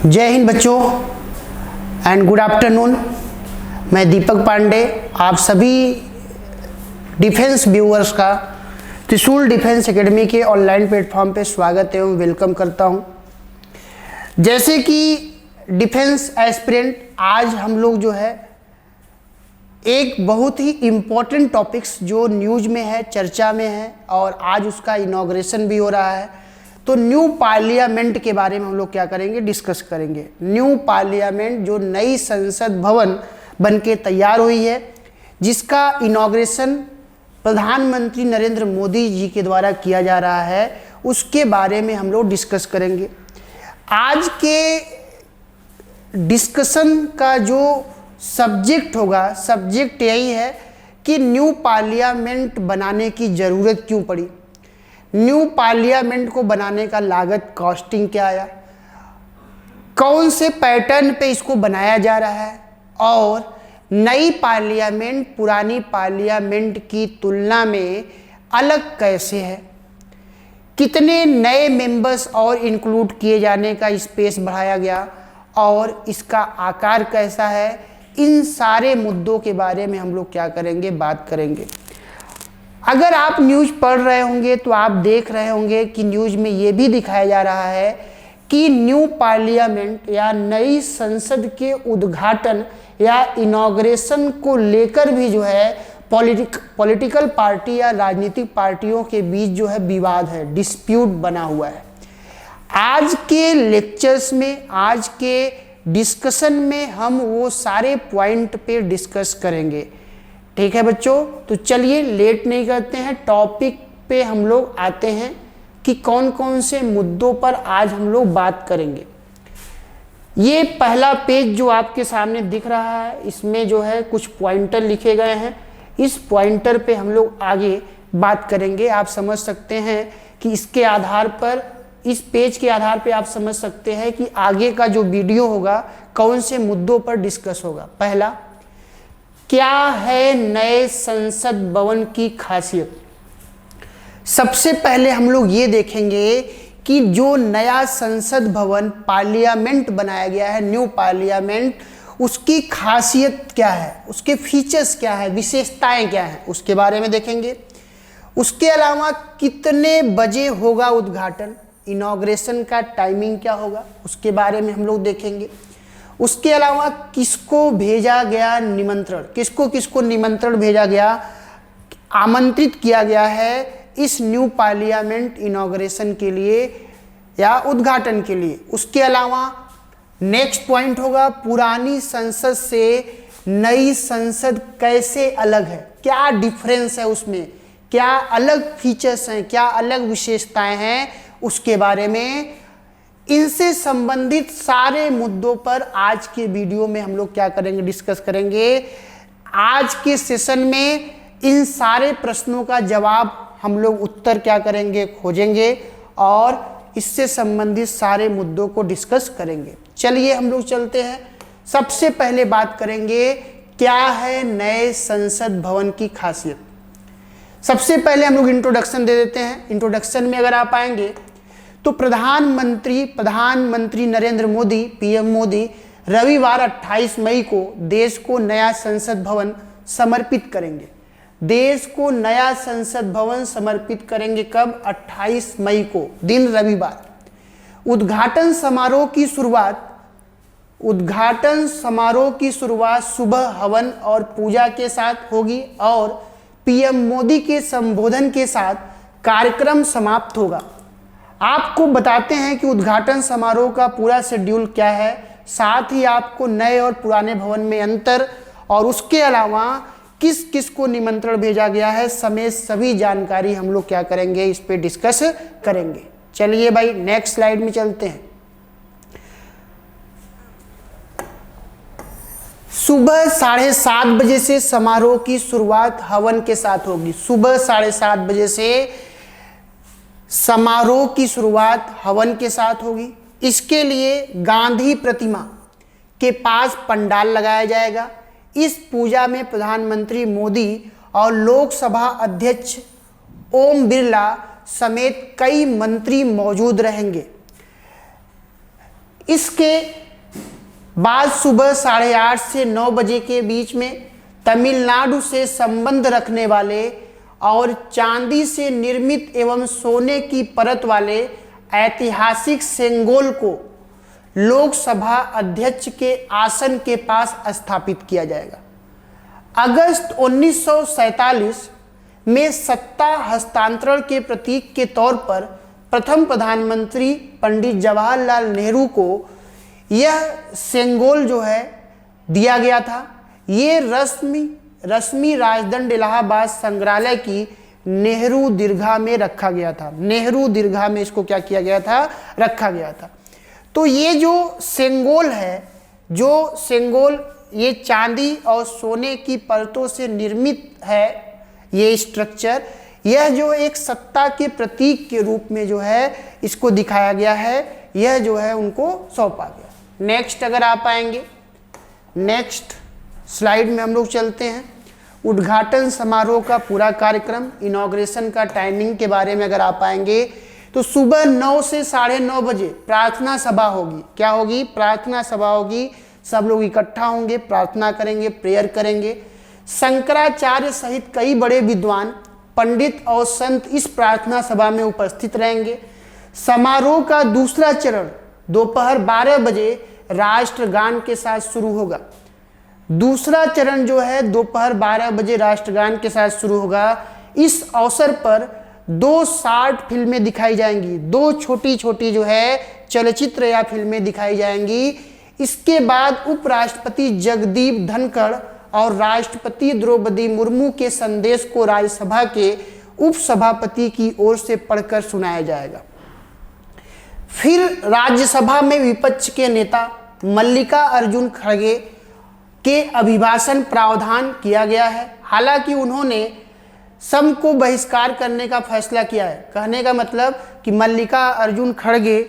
जय हिंद बच्चों and good afternoon. मैं दीपक पांडे आप सभी डिफेंस व्यूअर्स का त्रिशूल डिफेंस एकेडमी के ऑनलाइन प्लेटफॉर्म पे स्वागत एवं वेलकम करता हूं। जैसे कि डिफेंस एस्पिरेंट आज हम लोग जो है एक बहुत ही इम्पोर्टेंट टॉपिक्स जो न्यूज़ में है, चर्चा में है और आज उसका इनॉग्रेशन भी हो रहा है। तो न्यू पार्लियामेंट के बारे में हम लोग क्या करेंगे, डिस्कस करेंगे। न्यू पार्लियामेंट जो नई संसद भवन बनके तैयार हुई है, जिसका इनॉग्रेशन प्रधानमंत्री नरेंद्र मोदी जी के द्वारा किया जा रहा है, उसके बारे में हम लोग डिस्कस करेंगे। आज के डिस्कशन का जो सब्जेक्ट होगा, सब्जेक्ट यही है कि न्यू पार्लियामेंट बनाने की ज़रूरत क्यों पड़ी, न्यू पार्लियामेंट को बनाने का लागत कॉस्टिंग क्या आया, कौन से पैटर्न पे इसको बनाया जा रहा है और नई पार्लियामेंट पुरानी पार्लियामेंट की तुलना में अलग कैसे है, कितने नए मेंबर्स और इंक्लूड किए जाने का स्पेस बढ़ाया गया और इसका आकार कैसा है। इन सारे मुद्दों के बारे में हम लोग क्या करेंगे, बात करेंगे। अगर आप न्यूज़ पढ़ रहे होंगे तो आप देख रहे होंगे कि न्यूज़ में ये भी दिखाया जा रहा है कि न्यू पार्लियामेंट या नई संसद के उद्घाटन या इनॉग्रेशन को लेकर भी जो है पॉलिटिकल पार्टी या राजनीतिक पार्टियों के बीच जो है विवाद है, डिस्प्यूट बना हुआ है। आज के लेक्चर्स में, आज के डिस्कशन में हम वो सारे पॉइंट पे डिस्कस करेंगे। ठीक है बच्चों, तो चलिए लेट नहीं करते हैं, टॉपिक पे हम लोग आते हैं कि कौन कौन से मुद्दों पर आज हम लोग बात करेंगे। ये पहला पेज जो आपके सामने दिख रहा है, इसमें जो है कुछ पॉइंटर लिखे गए हैं। इस पॉइंटर पे हम लोग आगे बात करेंगे। आप समझ सकते हैं कि इसके आधार पर, इस पेज के आधार पे आप समझ सकते हैं कि आगे का जो वीडियो होगा कौन से मुद्दों पर डिस्कस होगा। पहला, क्या है नए संसद भवन की खासियत। सबसे पहले हम लोग ये देखेंगे कि जो नया संसद भवन पार्लियामेंट बनाया गया है, न्यू पार्लियामेंट, उसकी खासियत क्या है, उसके फीचर्स क्या है, विशेषताएं क्या हैं, उसके बारे में देखेंगे। उसके अलावा कितने बजे होगा उद्घाटन, इनॉग्रेशन का टाइमिंग क्या होगा, उसके बारे में हम लोग देखेंगे। उसके अलावा किसको भेजा गया निमंत्रण, किसको किसको निमंत्रण भेजा गया, आमंत्रित किया गया है इस न्यू पार्लियामेंट इनॉग्रेशन के लिए या उद्घाटन के लिए। उसके अलावा नेक्स्ट पॉइंट होगा, पुरानी संसद से नई संसद कैसे अलग है, क्या डिफरेंस है उसमें, क्या अलग फीचर्स हैं, क्या अलग विशेषताएं हैं, उसके बारे में। इनसे संबंधित सारे मुद्दों पर आज के वीडियो में हम लोग क्या करेंगे, डिस्कस करेंगे। आज के सेशन में इन सारे प्रश्नों का जवाब हम लोग उत्तर क्या करेंगे, खोजेंगे और इससे संबंधित सारे मुद्दों को डिस्कस करेंगे। चलिए हम लोग चलते हैं। सबसे पहले बात करेंगे क्या है नए संसद भवन की खासियत। सबसे पहले हम लोग इंट्रोडक्शन दे देते हैं। इंट्रोडक्शन में अगर आप आएंगे तो प्रधानमंत्री नरेंद्र मोदी, पीएम मोदी रविवार 28 मई को देश को नया संसद भवन समर्पित करेंगे। देश को नया संसद भवन समर्पित करेंगे कब, 28 मई को, दिन रविवार। उद्घाटन समारोह की शुरुआत सुबह हवन और पूजा के साथ होगी और पीएम मोदी के संबोधन के साथ कार्यक्रम समाप्त होगा। आपको बताते हैं कि उद्घाटन समारोह का पूरा शेड्यूल क्या है, साथ ही आपको नए और पुराने भवन में अंतर और उसके अलावा किस किस को निमंत्रण भेजा गया है समेत सभी जानकारी हम लोग क्या करेंगे, इस पे डिस्कस करेंगे। चलिए भाई नेक्स्ट स्लाइड में चलते हैं। सुबह 7:30 बजे से समारोह की शुरुआत हवन के साथ होगी। सुबह 7:30 बजे से समारोह की शुरुआत हवन के साथ होगी। इसके लिए गांधी प्रतिमा के पास पंडाल लगाया जाएगा। इस पूजा में प्रधानमंत्री मोदी और लोकसभा अध्यक्ष ओम बिरला समेत कई मंत्री मौजूद रहेंगे। इसके बाद सुबह 8:30 से 9 बजे के बीच में तमिलनाडु से संबंध रखने वाले और चांदी से निर्मित एवं सोने की परत वाले ऐतिहासिक सेंगोल को लोकसभा अध्यक्ष के आसन के पास स्थापित किया जाएगा। अगस्त 1947 में सत्ता हस्तांतरण के प्रतीक के तौर पर प्रथम प्रधानमंत्री पंडित जवाहरलाल नेहरू को यह सेंगोल जो है दिया गया था। ये रश्मि राजदंड इलाहाबाद संग्रहालय की नेहरू दीर्घा में रखा गया था। नेहरू दीर्घा में इसको क्या किया गया था, रखा गया था। तो ये जो सेंगोल है, जो सेंगोल ये चांदी और सोने की परतों से निर्मित है, ये स्ट्रक्चर, यह जो एक सत्ता के प्रतीक के रूप में जो है इसको दिखाया गया है, यह जो है उनको सौंपा गया। नेक्स्ट अगर आप आएंगे, नेक्स्ट स्लाइड में हम लोग चलते हैं। उद्घाटन समारोह का पूरा कार्यक्रम, इनॉग्रेशन का टाइमिंग के बारे में अगर आप आएंगे तो सुबह 9 से 9:30 बजे प्रार्थना सभा होगी। क्या होगी? प्रार्थना सभा होगी। सब लोग इकट्ठा होंगे, प्रार्थना करेंगे, प्रेयर करेंगे। शंकराचार्य सहित कई बड़े विद्वान, पंडित और संत इस प्रार्थना सभा में उपस्थित रहेंगे। समारोह का दूसरा चरण दोपहर 12 बजे राष्ट्रगान के साथ शुरू होगा। दूसरा चरण जो है दोपहर 12 बजे राष्ट्रगान के साथ शुरू होगा। इस अवसर पर 2 शॉर्ट फिल्में दिखाई जाएंगी, 2 छोटी छोटी जो है चलचित्र या फिल्में दिखाई जाएंगी। इसके बाद उपराष्ट्रपति जगदीप धनखड़ और राष्ट्रपति द्रौपदी मुर्मू के संदेश को राज्यसभा के उपसभापति की ओर से पढ़कर सुनाया जाएगा। फिर राज्यसभा में विपक्ष के नेता मल्लिका अर्जुन खड़गे के अभिभाषण प्रावधान किया गया है। हालांकि उन्होंने सम को बहिष्कार करने का फैसला किया है। कहने का मतलब कि मल्लिका अर्जुन खड़गे,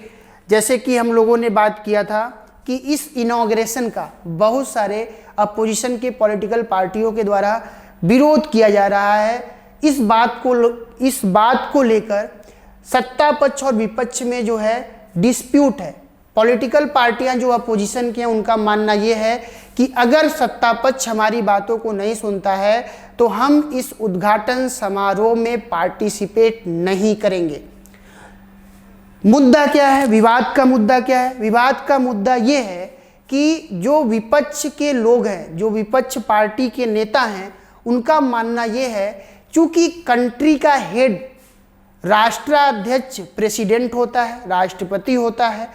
जैसे कि हम लोगों ने बात किया था कि इस इनॉग्रेशन का बहुत सारे अपोजिशन के पॉलिटिकल पार्टियों के द्वारा विरोध किया जा रहा है। इस बात को लेकर सत्ता पक्ष और विपक्ष में जो है डिस्प्यूट है। पॉलिटिकल पार्टियां जो अपोजिशन की हैं उनका मानना ये है कि अगर सत्ता पक्ष हमारी बातों को नहीं सुनता है तो हम इस उद्घाटन समारोह में पार्टिसिपेट नहीं करेंगे। मुद्दा क्या है? विवाद का मुद्दा क्या है? विवाद का मुद्दा ये है कि जो विपक्ष के लोग हैं, जो विपक्ष पार्टी के नेता हैं, उनका मानना ये है चूंकि कंट्री का हेड राष्ट्राध्यक्ष प्रेसिडेंट होता है, राष्ट्रपति होता है,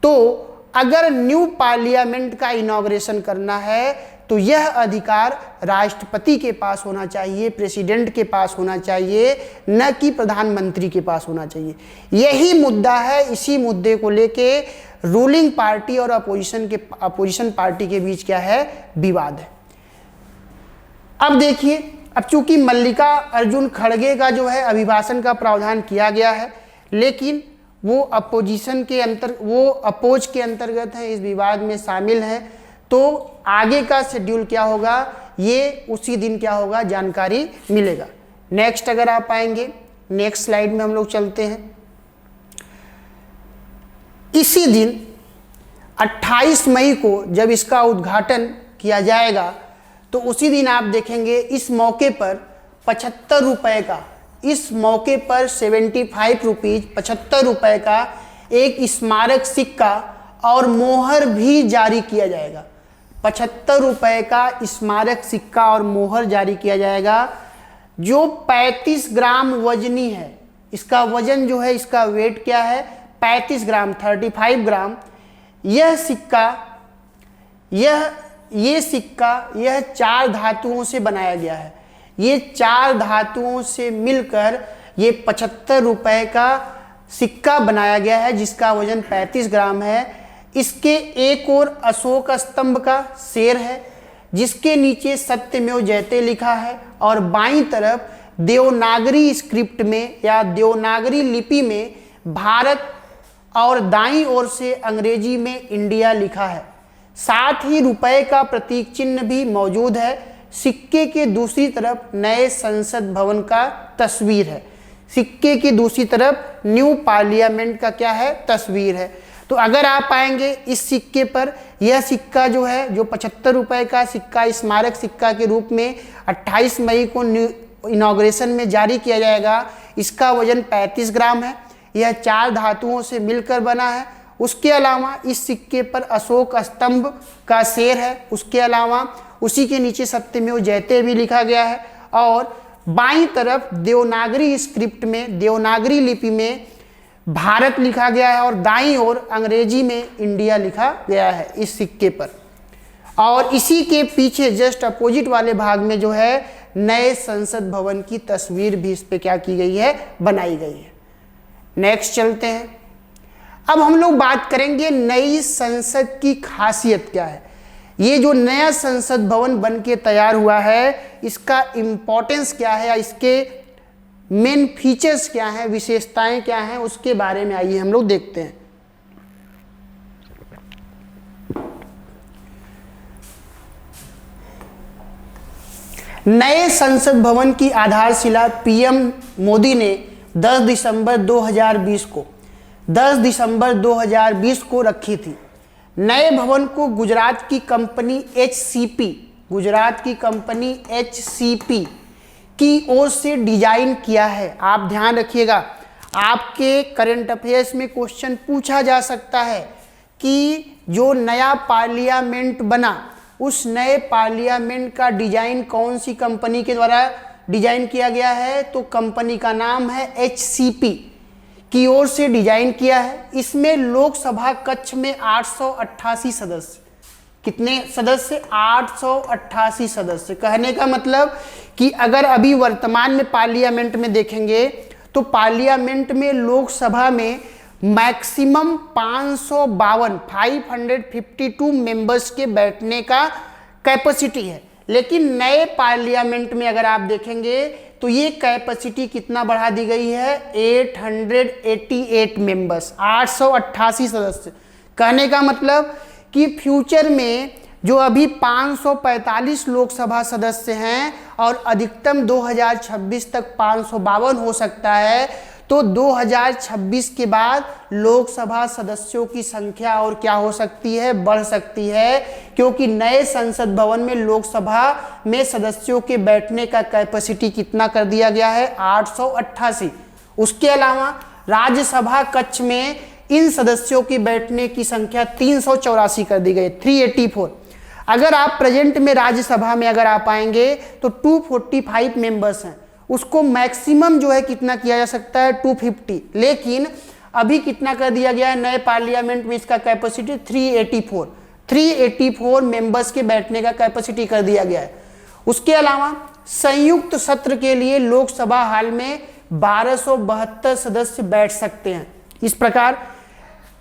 तो अगर न्यू पार्लियामेंट का इनॉग्रेशन करना है तो यह अधिकार राष्ट्रपति के पास होना चाहिए, प्रेसिडेंट के पास होना चाहिए, न कि प्रधानमंत्री के पास होना चाहिए। यही मुद्दा है। इसी मुद्दे को लेके रूलिंग पार्टी और अपोजिशन पार्टी के बीच क्या है? विवाद है। अब देखिए, अब चूंकि मल्लिका अर्जुन खड़गे का जो है अभिभाषण का प्रावधान किया गया है, लेकिन वो अपोज के अंतर्गत है, इस विवाद में शामिल है, तो आगे का शेड्यूल क्या होगा ये उसी दिन क्या होगा जानकारी मिलेगा। नेक्स्ट अगर आप आएंगे, नेक्स्ट स्लाइड में हम लोग चलते हैं। इसी दिन 28 मई को जब इसका उद्घाटन किया जाएगा तो उसी दिन आप देखेंगे इस मौके पर 75 रुपए का, इस मौके पर 75 रुपीज 75 रुपए का एक स्मारक सिक्का और मोहर भी जारी किया जाएगा। 75 रुपए का स्मारक सिक्का और मोहर जारी किया जाएगा जो 35 ग्राम वजनी है। इसका वजन जो है, इसका वेट क्या है? 35 ग्राम, 35 ग्राम। यह सिक्का 4 धातुओं से बनाया गया है। ये 4 धातुओं से मिलकर ये 75 रुपए का सिक्का बनाया गया है जिसका वजन 35 ग्राम है। इसके एक ओर अशोक स्तंभ का शेर है जिसके नीचे सत्यमेव जयते लिखा है और बाईं तरफ देवनागरी स्क्रिप्ट में या देवनागरी लिपि में भारत और दाईं ओर से अंग्रेजी में इंडिया लिखा है। साथ ही रुपए का प्रतीक चिन्ह भी मौजूद है। सिक्के के दूसरी तरफ नए संसद भवन का तस्वीर है। सिक्के की दूसरी तरफ न्यू पार्लियामेंट का क्या है? तस्वीर है। तो अगर आप आएंगे इस सिक्के पर, यह सिक्का जो है, जो 75 रुपए का सिक्का स्मारक सिक्का के रूप में 28 मई को इनॉग्रेशन में जारी किया जाएगा। इसका वजन 35 ग्राम है। यह 4 धातुओं से मिलकर बना है। उसके अलावा इस सिक्के पर अशोक स्तंभ का शेर है। उसके अलावा उसी के नीचे सत्यमेव जयते भी लिखा गया है और बाईं तरफ देवनागरी स्क्रिप्ट में, देवनागरी लिपि में भारत लिखा गया है और दाईं ओर अंग्रेजी में इंडिया लिखा गया है इस सिक्के पर। और इसी के पीछे जस्ट अपोजिट वाले भाग में जो है नए संसद भवन की तस्वीर भी इस पे क्या की गई है, बनाई गई है। नेक्स्ट चलते हैं। अब हम लोग बात करेंगे नई संसद की खासियत क्या है। ये जो नया संसद भवन बन के तैयार हुआ है, इसका इम्पोर्टेंस क्या है, इसके मेन फीचर्स क्या हैं, विशेषताएं क्या हैं, उसके बारे में आइए हम लोग देखते हैं। नए संसद भवन की आधारशिला पीएम मोदी ने 10 दिसंबर 2020 को रखी थी। नए भवन को गुजरात की कंपनी HCP की ओर से डिजाइन किया है। आप ध्यान रखिएगा, आपके करंट अफेयर्स में क्वेश्चन पूछा जा सकता है कि जो नया पार्लियामेंट बना, उस नए पार्लियामेंट का डिजाइन कौन सी कंपनी के द्वारा डिजाइन किया गया है, तो कंपनी का नाम है HCP की ओर से डिजाइन किया है। इसमें लोकसभा कक्ष में 888 सदस्य, कितने सदस्य, 888 सदस्य। कहने का मतलब कि अगर अभी वर्तमान में पार्लियामेंट में देखेंगे तो पार्लियामेंट में लोकसभा में मैक्सिमम 552 मेंबर्स के बैठने का कैपेसिटी है। लेकिन नए पार्लियामेंट में अगर आप देखेंगे तो ये कैपेसिटी कितना बढ़ा दी गई है, 888 मेंबर्स, 888 सदस्य। कहने का मतलब कि फ्यूचर में जो अभी 545 लोकसभा सदस्य हैं और अधिकतम 2026 तक 552 हो सकता है, तो 2026 के बाद लोकसभा सदस्यों की संख्या और क्या हो सकती है, बढ़ सकती है, क्योंकि नए संसद भवन में लोकसभा में सदस्यों के बैठने का कैपेसिटी कितना कर दिया गया है, 888। उसके अलावा राज्यसभा कक्ष में इन सदस्यों की बैठने की संख्या 384 कर दी गई, 384। अगर आप प्रेजेंट में राज्यसभा में अगर आप आएंगे तो 245 मेंबर्स हैं, उसको मैक्सिमम जो है कितना किया जा सकता है, 250। लेकिन अभी कितना कर दिया गया है नए पार्लियामेंट में, इसका कैपेसिटी 384 मेंबर्स के बैठने का कैपेसिटी कर दिया गया है। उसके अलावा संयुक्त सत्र के लिए लोकसभा हाल में 1272 सदस्य बैठ सकते हैं। इस प्रकार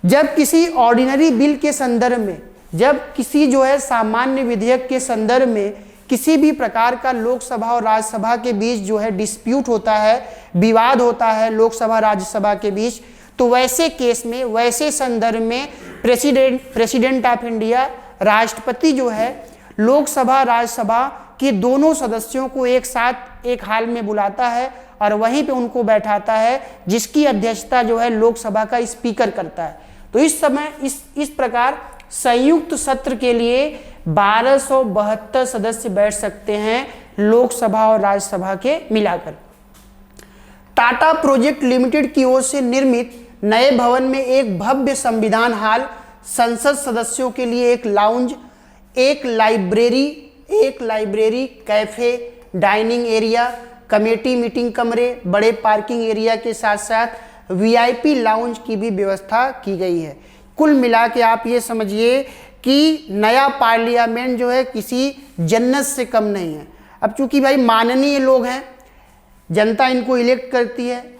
जब किसी ऑर्डिनरी बिल के संदर्भ में, जब किसी जो है सामान्य विधेयक के संदर्भ में किसी भी प्रकार का लोकसभा और राज्यसभा के बीच जो है डिस्प्यूट होता है, विवाद होता है लोकसभा राज्यसभा के बीच, तो वैसे केस में, वैसे संदर्भ में प्रेसिडेंट ऑफ इंडिया, राष्ट्रपति जो है लोकसभा राज्यसभा के दोनों सदस्यों को एक साथ एक हाल में बुलाता है और वहीं पे उनको बैठाता है, जिसकी अध्यक्षता जो है लोकसभा का स्पीकर करता है। तो इस समय इस प्रकार संयुक्त सत्र के लिए 1272 सदस्य बैठ सकते हैं लोकसभा और राज्यसभा के मिलाकर। टाटा प्रोजेक्ट लिमिटेड की ओर से निर्मित नए भवन में एक भव्य संविधान हॉल, संसद सदस्यों के लिए एक लाउंज, एक library, cafe, dining area, committee meeting कमरे, बड़े पार्किंग एरिया के साथ साथ वीआईपी लाउंज की भी व्यवस्था की गई है। कुल मिला के आप ये समझिए कि नया पार्लियामेंट जो है किसी जन्नत से कम नहीं है। अब चूंकि भाई माननीय लोग हैं, जनता इनको इलेक्ट करती है,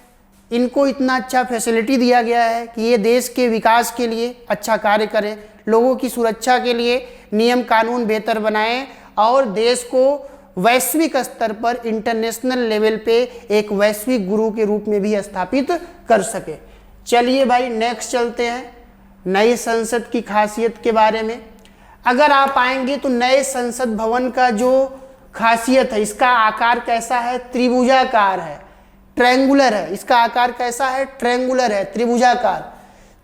इनको इतना अच्छा फैसिलिटी दिया गया है कि ये देश के विकास के लिए अच्छा कार्य करें, लोगों की सुरक्षा के लिए नियम कानून बेहतर बनाएं और देश को वैश्विक स्तर पर, इंटरनेशनल लेवल पे एक वैश्विक गुरु के रूप में भी स्थापित कर सके। चलिए भाई नेक्स्ट चलते हैं नई संसद की खासियत के बारे में। अगर आप आएंगे तो नए संसद भवन का जो खासियत है, इसका आकार कैसा है, त्रिभुजाकार है, ट्रायंगुलर है। इसका आकार कैसा है, ट्रायंगुलर है, त्रिभुजाकार।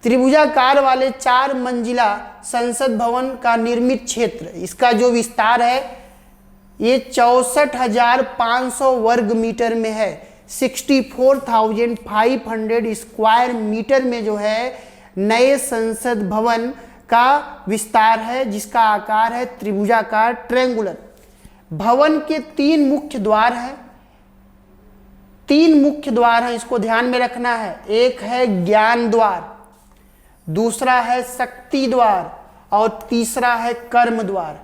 त्रिभुजाकार वाले 4 मंजिला संसद भवन का निर्मित क्षेत्र, इसका जो विस्तार है ये 64,500 वर्ग मीटर में है। 64,500 स्क्वायर मीटर में जो है नए संसद भवन का विस्तार है, जिसका आकार है त्रिभुजाकार, ट्रायंगुलर। भवन के 3 मुख्य द्वार हैं, 3 मुख्य द्वार हैं, इसको ध्यान में रखना है। एक है ज्ञान द्वार, दूसरा है शक्ति द्वार और तीसरा है कर्म द्वार।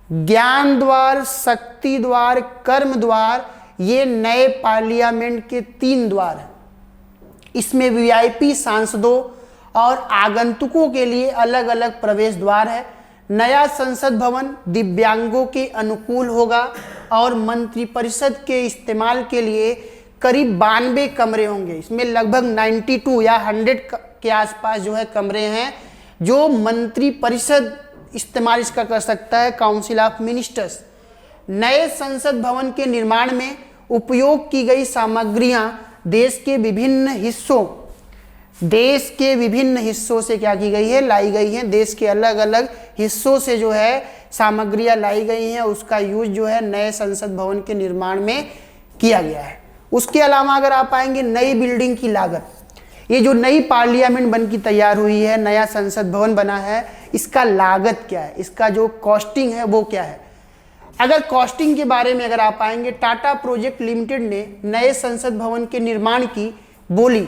ज्ञान द्वार, शक्ति द्वार, कर्म द्वार, ये नए पार्लियामेंट के 3 द्वार हैं। इसमें वीआईपी सांसदों और आगंतुकों के लिए अलग अलग प्रवेश द्वार है। नया संसद भवन दिव्यांगों के अनुकूल होगा और मंत्रिपरिषद के इस्तेमाल के लिए करीब 92 कमरे होंगे। इसमें लगभग 92 या 100 के आसपास जो है कमरे हैं जो मंत्रिपरिषद इस्तेमाल इसका कर सकता है, काउंसिल ऑफ मिनिस्टर्स। नए संसद भवन के निर्माण में उपयोग की गई सामग्रियां देश के विभिन्न हिस्सों से क्या की गई है, लाई गई हैं। देश के अलग अलग हिस्सों से जो है सामग्रियां लाई गई हैं, उसका यूज जो है नए संसद भवन के निर्माण में किया गया है। उसके अलावा अगर आप आएंगे नई बिल्डिंग की लागत, ये जो नई पार्लियामेंट बन की तैयार हुई है, नया संसद भवन बना है, इसका लागत क्या है, इसका जो कॉस्टिंग है वो क्या है। अगर कॉस्टिंग के बारे में अगर आप आएंगे, टाटा प्रोजेक्ट लिमिटेड ने नए संसद भवन के निर्माण की बोली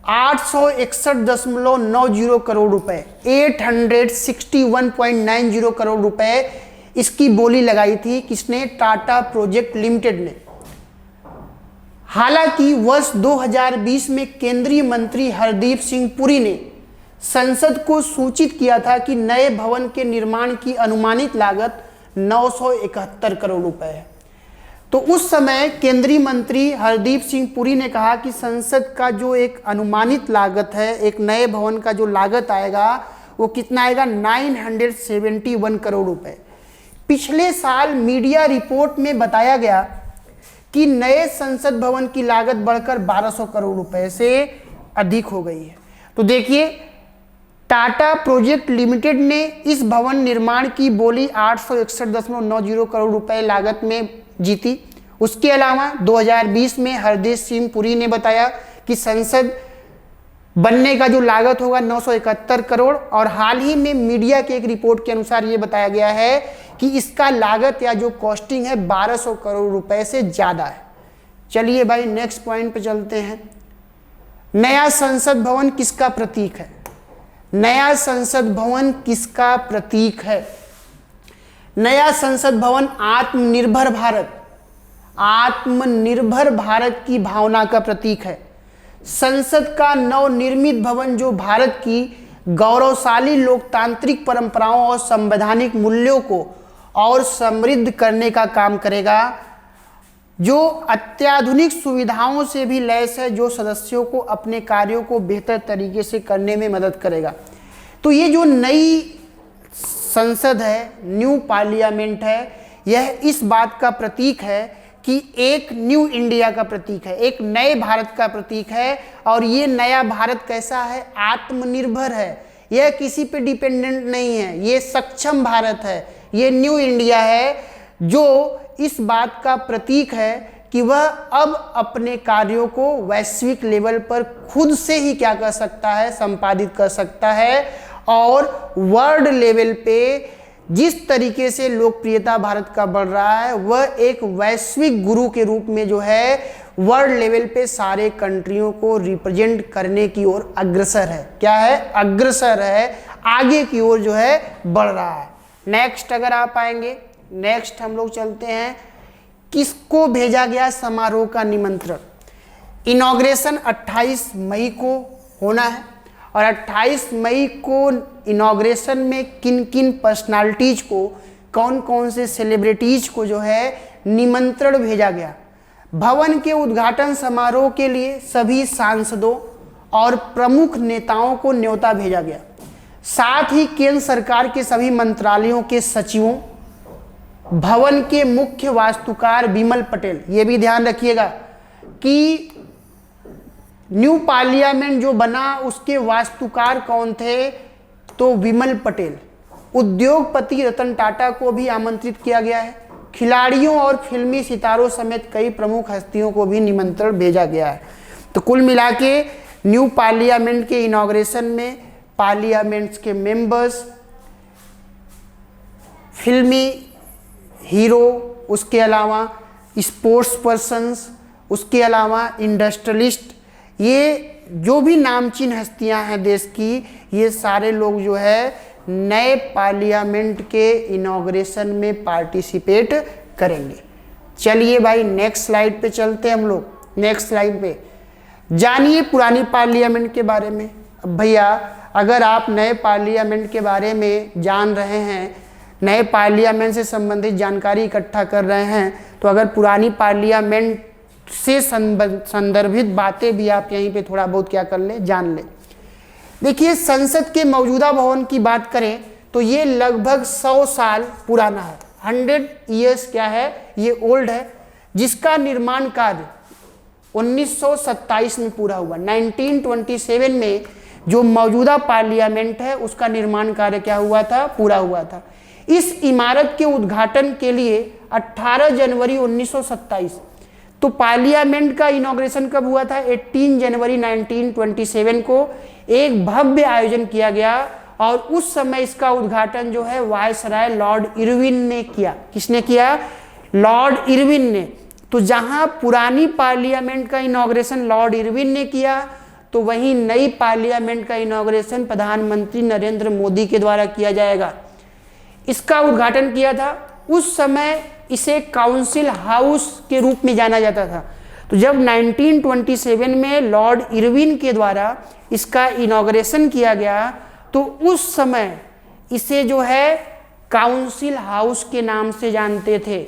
861.90 करोड़ रुपए, 861.90 करोड़ रुपए इसकी बोली लगाई थी। किसने? टाटा प्रोजेक्ट लिमिटेड ने। हालांकि वर्ष 2020 में केंद्रीय मंत्री हरदीप सिंह पुरी ने संसद को सूचित किया था कि नए भवन के निर्माण की अनुमानित लागत 971 करोड़ रुपए है। तो उस समय केंद्रीय मंत्री हरदीप सिंह पुरी ने कहा कि संसद का जो एक अनुमानित लागत है, एक नए भवन का जो लागत आएगा वो कितना आएगा, 971 करोड़ रुपए। पिछले साल मीडिया रिपोर्ट में बताया गया कि नए संसद भवन की लागत बढ़कर 1200 करोड़ रुपए से अधिक हो गई है। तो देखिए, टाटा प्रोजेक्ट लिमिटेड ने इस भवन निर्माण की बोली 861.90 करोड़ रुपए लागत में जीती। उसके अलावा 2020 में हरदीप सिंह पुरी ने बताया कि संसद बनने का जो लागत होगा 971 करोड़, और हाल ही में मीडिया के एक रिपोर्ट के अनुसार ये बताया गया है कि इसका लागत या जो कॉस्टिंग है 1200 करोड़ रुपए से ज्यादा है। चलिए भाई नेक्स्ट पॉइंट पे चलते हैं। नया संसद भवन किसका प्रतीक है? नया संसद भवन किसका प्रतीक है? नया संसद भवन आत्मनिर्भर भारत की भावना का प्रतीक है। संसद का नवनिर्मित भवन जो भारत की गौरवशाली लोकतांत्रिक परंपराओं और संवैधानिक मूल्यों को और समृद्ध करने का काम करेगा, जो अत्याधुनिक सुविधाओं से भी लैस है, जो सदस्यों को अपने कार्यों को बेहतर तरीके से करने में मदद करेगा। तो ये जो नई संसद है, न्यू पार्लियामेंट है, यह इस बात का प्रतीक है कि एक न्यू इंडिया का प्रतीक है, एक नए भारत का प्रतीक है। और ये नया भारत कैसा है? आत्मनिर्भर है, यह किसी पे डिपेंडेंट नहीं है, ये सक्षम भारत है, ये न्यू इंडिया है, जो इस बात का प्रतीक है कि वह अब अपने कार्यों को वैश्विक लेवल पर खुद से ही क्या कर सकता है, संपादित कर सकता है। और वर्ल्ड लेवल पे जिस तरीके से लोकप्रियता भारत का बढ़ रहा है, वह एक वैश्विक गुरु के रूप में जो है वर्ल्ड लेवल पे सारे कंट्रियों को रिप्रेजेंट करने की ओर अग्रसर है। क्या है? अग्रसर है, आगे की ओर जो है बढ़ रहा है। नेक्स्ट अगर आप आएंगे, नेक्स्ट हम लोग चलते हैं, किसको भेजा गया समारोह का निमंत्रण? इनॉग्रेशन 28 मई को होना है, और 28 मई को इनॉग्रेशन में किन किन पर्सनालिटीज को, कौन कौन से सेलिब्रिटीज को जो है निमंत्रण भेजा गया। भवन के उद्घाटन समारोह के लिए सभी सांसदों और प्रमुख नेताओं को न्योता भेजा गया। साथ ही केंद्र सरकार के सभी मंत्रालयों के सचिवों, भवन के मुख्य वास्तुकार विमल पटेल, ये भी ध्यान रखिएगा कि न्यू पार्लियामेंट जो बना उसके वास्तुकार कौन थे? तो विमल पटेल। उद्योगपति रतन टाटा को भी आमंत्रित किया गया है। खिलाड़ियों और फिल्मी सितारों समेत कई प्रमुख हस्तियों को भी निमंत्रण भेजा गया है। तो कुल मिला के न्यू पार्लियामेंट के इनॉग्रेशन में पार्लियामेंट्स के मेंबर्स, फिल्मी हीरो, उसके अलावा स्पोर्ट्स पर्सन्स, उसके अलावा इंडस्ट्रियलिस्ट, ये जो भी नामचीन हस्तियां हैं देश की, ये सारे लोग जो है नए पार्लियामेंट के इनॉग्रेशन में पार्टिसिपेट करेंगे। चलिए भाई नेक्स्ट स्लाइड पे चलते हैं हम लोग। नेक्स्ट स्लाइड पे जानिए पुरानी पार्लियामेंट के बारे में। अब भैया अगर आप नए पार्लियामेंट के बारे में जान रहे हैं, नए पार्लियामेंट से संबंधित जानकारी इकट्ठा कर रहे हैं, तो अगर पुरानी पार्लियामेंट से संदर्भित बातें भी आप यहीं पे थोड़ा बहुत क्या कर ले, जान ले। देखिए संसद के मौजूदा भवन की बात करें तो ये लगभग 100 साल पुराना है। 100 ईयर्स क्या है, ये ओल्ड है, जिसका निर्माण कार्य 1927 में पूरा हुआ। 1927 में जो मौजूदा पार्लियामेंट है उसका निर्माण कार्य क्या हुआ था, पूरा हुआ था। इस इमारत के उद्घाटन के लिए 18 जनवरी 1927, तो पार्लियामेंट का इनॉग्रेशन कब हुआ था? 18 जनवरी 1927 को एक भव्य आयोजन किया गया और उस समय इसका उद्घाटन जो है वायसराय लॉर्ड इरविन ने किया। किसने किया? लॉर्ड इरविन ने। तो जहां पुरानी पार्लियामेंट का इनॉग्रेशन लॉर्ड इरविन ने किया, तो वहीं नई पार्लियामेंट का इनॉग्रेशन प्रधानमंत्री नरेंद्र मोदी के द्वारा किया जाएगा। इसका उद्घाटन किया था, उस समय इसे काउंसिल हाउस के रूप में जाना जाता था। तो जब 1927 में लॉर्ड इरविन के द्वारा इसका इनॉग्रेशन किया गया, तो उस समय इसे जो है काउंसिल हाउस के नाम से जानते थे,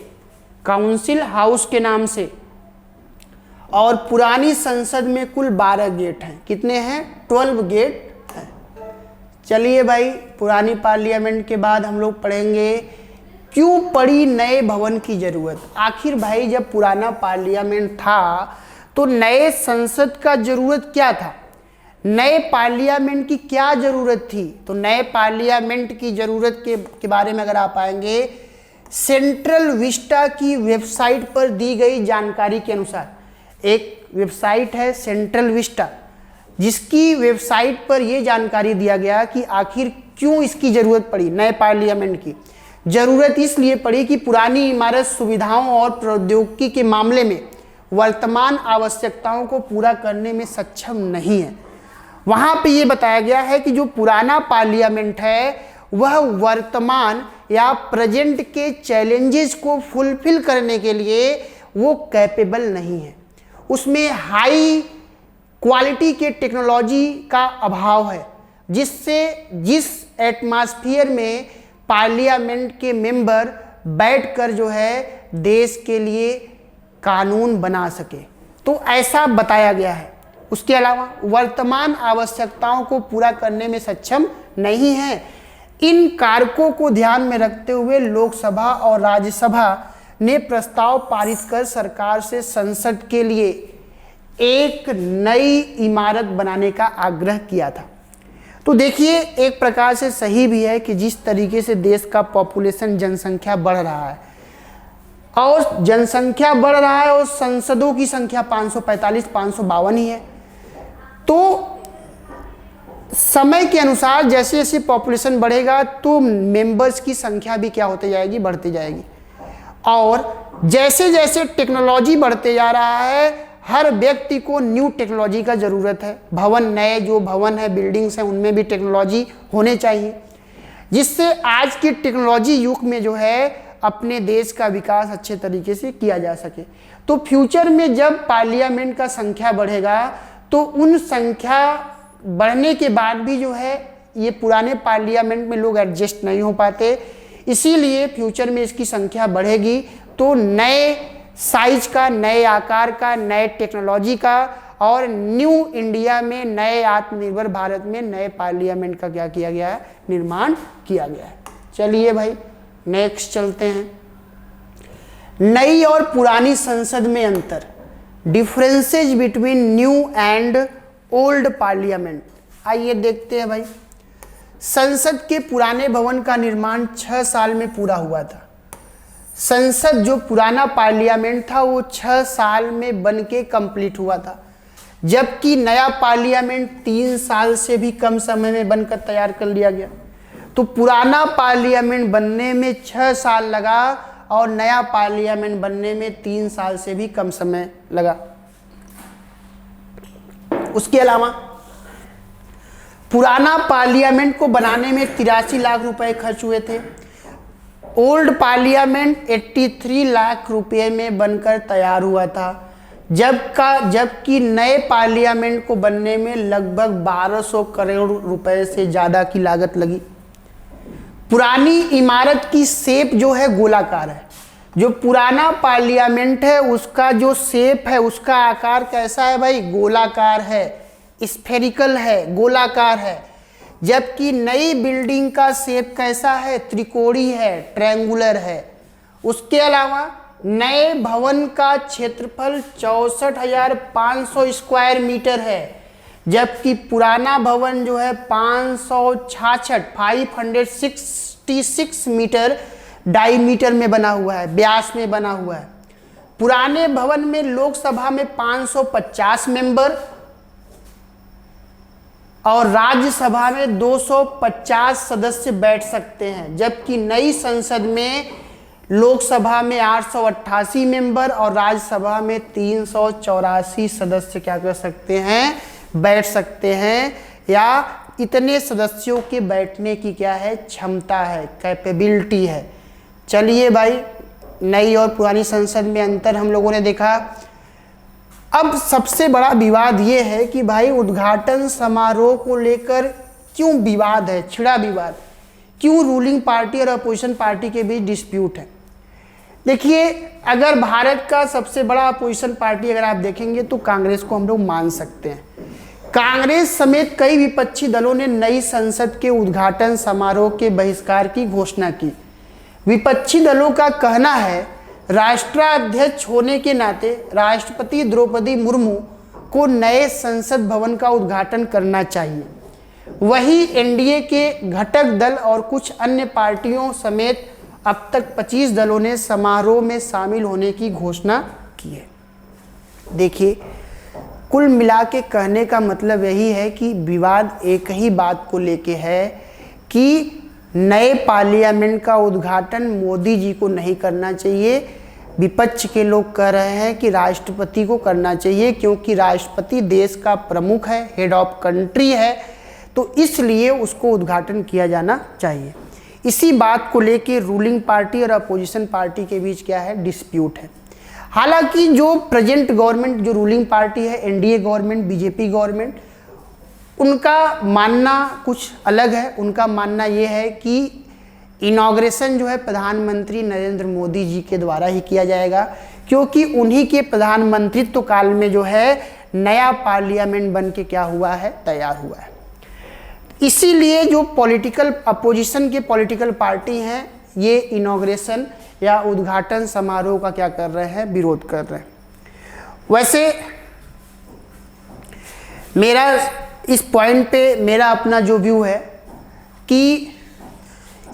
काउंसिल हाउस के नाम से। और पुरानी संसद में कुल 12 गेट हैं। कितने हैं? 12 गेट हैं। चलिए भाई पुरानी पार्लियामेंट के बाद हम लोग पढ़ेंगे क्यों पड़ी नए भवन की जरूरत। आखिर भाई जब पुराना पार्लियामेंट था तो नए संसद का जरूरत क्या था, नए पार्लियामेंट की क्या जरूरत थी? तो नए पार्लियामेंट की जरूरत के बारे में अगर आप आएंगे, सेंट्रल विस्टा की वेबसाइट पर दी गई जानकारी के अनुसार, एक वेबसाइट है सेंट्रल विस्टा, जिसकी वेबसाइट पर यह जानकारी दिया गया कि आखिर क्यों इसकी जरूरत पड़ी नए पार्लियामेंट की। जरूरत इसलिए पड़ी कि पुरानी इमारत सुविधाओं और प्रौद्योगिकी के मामले में वर्तमान आवश्यकताओं को पूरा करने में सक्षम नहीं है। वहां पे ये बताया गया है कि जो पुराना पार्लियामेंट है वह वर्तमान या प्रेजेंट के चैलेंजेस को फुलफिल करने के लिए वो कैपेबल नहीं है। उसमें हाई क्वालिटी के टेक्नोलॉजी का अभाव है, जिससे जिस एटमॉस्फेयर में पार्लियामेंट के मेंबर बैठकर जो है देश के लिए कानून बना सके, तो ऐसा बताया गया है। उसके अलावा वर्तमान आवश्यकताओं को पूरा करने में सक्षम नहीं है। इन कारकों को ध्यान में रखते हुए लोकसभा और राज्यसभा ने प्रस्ताव पारित कर सरकार से संसद के लिए एक नई इमारत बनाने का आग्रह किया था। तो देखिए एक प्रकार से सही भी है कि जिस तरीके से देश का पॉपुलेशन, जनसंख्या बढ़ रहा है और जनसंख्या बढ़ रहा है और संसदों की संख्या 545, 552 ही है, तो समय के अनुसार जैसे जैसे पॉपुलेशन बढ़ेगा तो मेंबर्स की संख्या भी क्या होती जाएगी, बढ़ती जाएगी। और जैसे जैसे टेक्नोलॉजी बढ़ते जा रहा है, हर व्यक्ति को न्यू टेक्नोलॉजी का ज़रूरत है। भवन, नए जो भवन है, बिल्डिंग्स हैं, उनमें भी टेक्नोलॉजी होने चाहिए, जिससे आज के टेक्नोलॉजी युग में जो है अपने देश का विकास अच्छे तरीके से किया जा सके। तो फ्यूचर में जब पार्लियामेंट का संख्या बढ़ेगा तो उन संख्या बढ़ने के बाद भी जो है ये पुराने पार्लियामेंट में लोग एडजस्ट नहीं हो पाते, इसीलिए फ्यूचर में इसकी संख्या बढ़ेगी तो नए साइज का, नए आकार का, नए टेक्नोलॉजी का और न्यू इंडिया में, नए आत्मनिर्भर भारत में नए पार्लियामेंट का क्या किया गया है, निर्माण किया गया है। चलिए भाई नेक्स्ट चलते हैं। नई और पुरानी संसद में अंतर। Differences between new and old parliament. आइए देखते हैं भाई। संसद के पुराने भवन का निर्माण 6 साल में पूरा हुआ था। संसद जो पुराना पार्लियामेंट था वो 6 साल में बन के कंप्लीट हुआ था, जबकि नया पार्लियामेंट 3 साल से भी कम समय में बनकर तैयार कर लिया गया। तो पुराना पार्लियामेंट बनने में 6 साल लगा और नया पार्लियामेंट बनने में 3 साल से भी कम समय लगा। उसके अलावा पुराना पार्लियामेंट को बनाने में 83 लाख रुपए खर्च हुए थे। ओल्ड पार्लियामेंट 83 लाख रुपए में बनकर तैयार हुआ था, जबकि नए पार्लियामेंट को बनने में लगभग 1200 करोड़ रुपए से ज़्यादा की लागत लगी। पुरानी इमारत की शेप जो है गोलाकार है। जो पुराना पार्लियामेंट है उसका जो शेप है, उसका आकार कैसा है भाई? गोलाकार है, स्फेरिकल है, गोलाकार है। जबकि नई बिल्डिंग का शेप कैसा है? त्रिकोणी है, ट्रायंगुलर है। उसके अलावा नए भवन का क्षेत्रफल 64,500 स्क्वायर मीटर है, जबकि पुराना भवन जो है 566 मीटर डायमीटर में बना हुआ है, व्यास में बना हुआ है। पुराने भवन में लोकसभा में 550 मेंबर और राज्यसभा में 250 सदस्य बैठ सकते हैं, जबकि नई संसद में लोकसभा में 888 मेंबर और राज्यसभा में 384 सदस्य क्या कर सकते हैं? बैठ सकते हैं, या इतने सदस्यों के बैठने की क्या है? क्षमता है, कैपेबिलिटी है। चलिए भाई, नई और पुरानी संसद में अंतर हम लोगों ने देखा। अब सबसे बड़ा विवाद ये है कि भाई उद्घाटन समारोह को लेकर क्यों विवाद है, छिड़ा विवाद, क्यों रूलिंग पार्टी और अपोजिशन पार्टी के बीच डिस्प्यूट है। देखिए, अगर भारत का सबसे बड़ा अपोजिशन पार्टी अगर आप देखेंगे तो कांग्रेस को हम लोग मान सकते हैं। कांग्रेस समेत कई विपक्षी दलों ने नई संसद के उद्घाटन समारोह के बहिष्कार की घोषणा की। विपक्षी दलों का कहना है राष्ट्राध्यक्ष होने के नाते राष्ट्रपति द्रौपदी मुर्मू को नए संसद भवन का उद्घाटन करना चाहिए। वहीं एनडीए के घटक दल और कुछ अन्य पार्टियों समेत अब तक 25 दलों ने समारोह में शामिल होने की घोषणा की है। देखिए, कुल मिला के कहने का मतलब यही है कि विवाद एक ही बात को लेके है कि नए पार्लियामेंट का उद्घाटन मोदी जी को नहीं करना चाहिए। विपक्ष के लोग कह रहे हैं कि राष्ट्रपति को करना चाहिए, क्योंकि राष्ट्रपति देश का प्रमुख है, हेड ऑफ कंट्री है, तो इसलिए उसको उद्घाटन किया जाना चाहिए। इसी बात को लेके रूलिंग पार्टी और अपोजिशन पार्टी के बीच क्या है? डिस्प्यूट है। हालांकि जो प्रेजेंट गवर्नमेंट, जो रूलिंग पार्टी है, एनडीए गवर्नमेंट, बीजेपी गवर्नमेंट, उनका मानना कुछ अलग है। उनका मानना ये है कि इनॉग्रेशन जो है प्रधानमंत्री नरेंद्र मोदी जी के द्वारा ही किया जाएगा, क्योंकि उन्हीं के प्रधानमंत्रित्व काल में जो है नया पार्लियामेंट बन के क्या हुआ है? तैयार हुआ है। इसीलिए जो पॉलिटिकल अपोजिशन के पॉलिटिकल पार्टी हैं, ये इनॉग्रेशन या उद्घाटन समारोह का क्या कर रहे हैं? विरोध कर रहे हैं। वैसे मेरा इस पॉइंट पे मेरा अपना जो व्यू है कि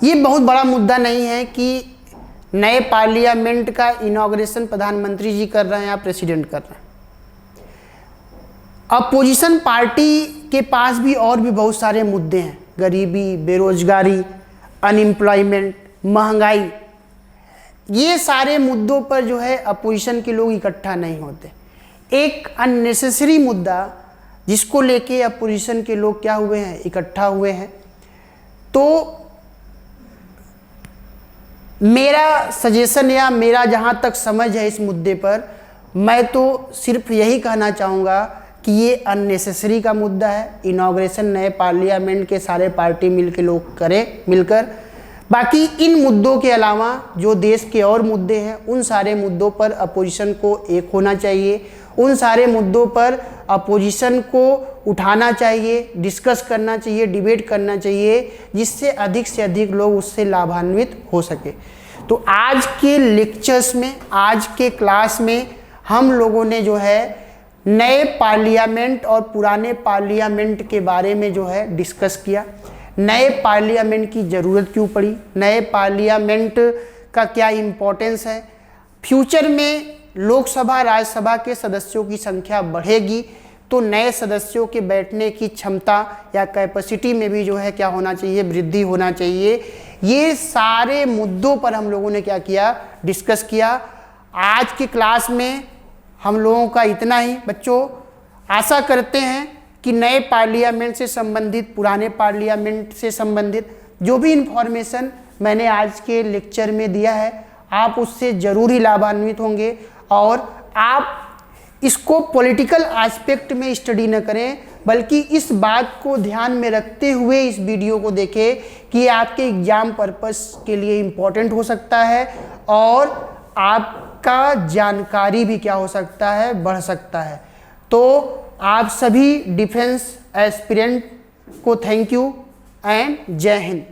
ये बहुत बड़ा मुद्दा नहीं है कि नए पार्लियामेंट का इनॉग्रेशन प्रधानमंत्री जी कर रहे हैं या प्रेसिडेंट कर रहे हैं। अपोजिशन पार्टी के पास भी और भी बहुत सारे मुद्दे हैं, गरीबी, बेरोजगारी, अनएम्प्लॉयमेंट, महंगाई। ये सारे मुद्दों पर जो है अपोजिशन के लोग इकट्ठा नहीं होते। एक अननेसेसरी मुद्दा जिसको लेके अपोजिशन के लोग क्या हुए हैं? इकट्ठा हुए हैं। तो मेरा सजेशन या मेरा जहाँ तक समझ है इस मुद्दे पर, मैं तो सिर्फ यही कहना चाहूँगा कि ये अननेसेसरी का मुद्दा है। इनॉग्रेशन नए पार्लियामेंट के सारे पार्टी मिलके लोग करें मिलकर। बाकी इन मुद्दों के अलावा जो देश के और मुद्दे हैं, उन सारे मुद्दों पर अपोजिशन को एक होना चाहिए। उन सारे मुद्दों पर अपोजिशन को उठाना चाहिए, डिस्कस करना चाहिए, डिबेट करना चाहिए, जिससे अधिक से अधिक लोग उससे लाभान्वित हो सके। तो आज के लेक्चर्स में, आज के क्लास में हम लोगों ने जो है नए पार्लियामेंट और पुराने पार्लियामेंट के बारे में जो है डिस्कस किया। नए पार्लियामेंट की ज़रूरत क्यों पड़ी, नए पार्लियामेंट का क्या इम्पोर्टेंस है, फ्यूचर में लोकसभा राज्यसभा के सदस्यों की संख्या बढ़ेगी तो नए सदस्यों के बैठने की क्षमता या कैपेसिटी में भी जो है क्या होना चाहिए, वृद्धि होना चाहिए। ये सारे मुद्दों पर हम लोगों ने क्या किया, डिस्कस किया। आज की क्लास में हम लोगों का इतना ही। बच्चों, आशा करते हैं कि नए पार्लियामेंट से संबंधित, पुराने पार्लियामेंट से संबंधित जो भी इन्फॉर्मेशन मैंने आज के लेक्चर में दिया है आप उससे ज़रूर ही लाभान्वित होंगे और आप इसको पॉलिटिकल एस्पेक्ट में स्टडी न करें बल्कि इस बात को ध्यान में रखते हुए इस वीडियो को देखें कि ये आपके एग्जाम पर्पस के लिए इम्पोर्टेंट हो सकता है और आपका जानकारी भी क्या हो सकता है, बढ़ सकता है। तो आप सभी डिफेंस एस्पिरेंट को थैंक यू एंड जय हिंद।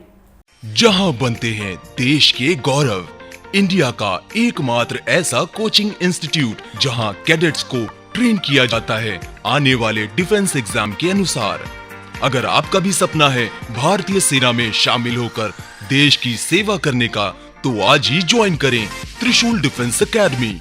जहां बनते हैं देश के गौरव, इंडिया का एकमात्र ऐसा कोचिंग इंस्टीट्यूट जहां कैडेट्स को ट्रेन किया जाता है आने वाले डिफेंस एग्जाम के अनुसार। अगर आपका भी सपना है भारतीय सेना में शामिल होकर देश की सेवा करने का, तो आज ही ज्वाइन करें त्रिशूल डिफेंस एकेडमी।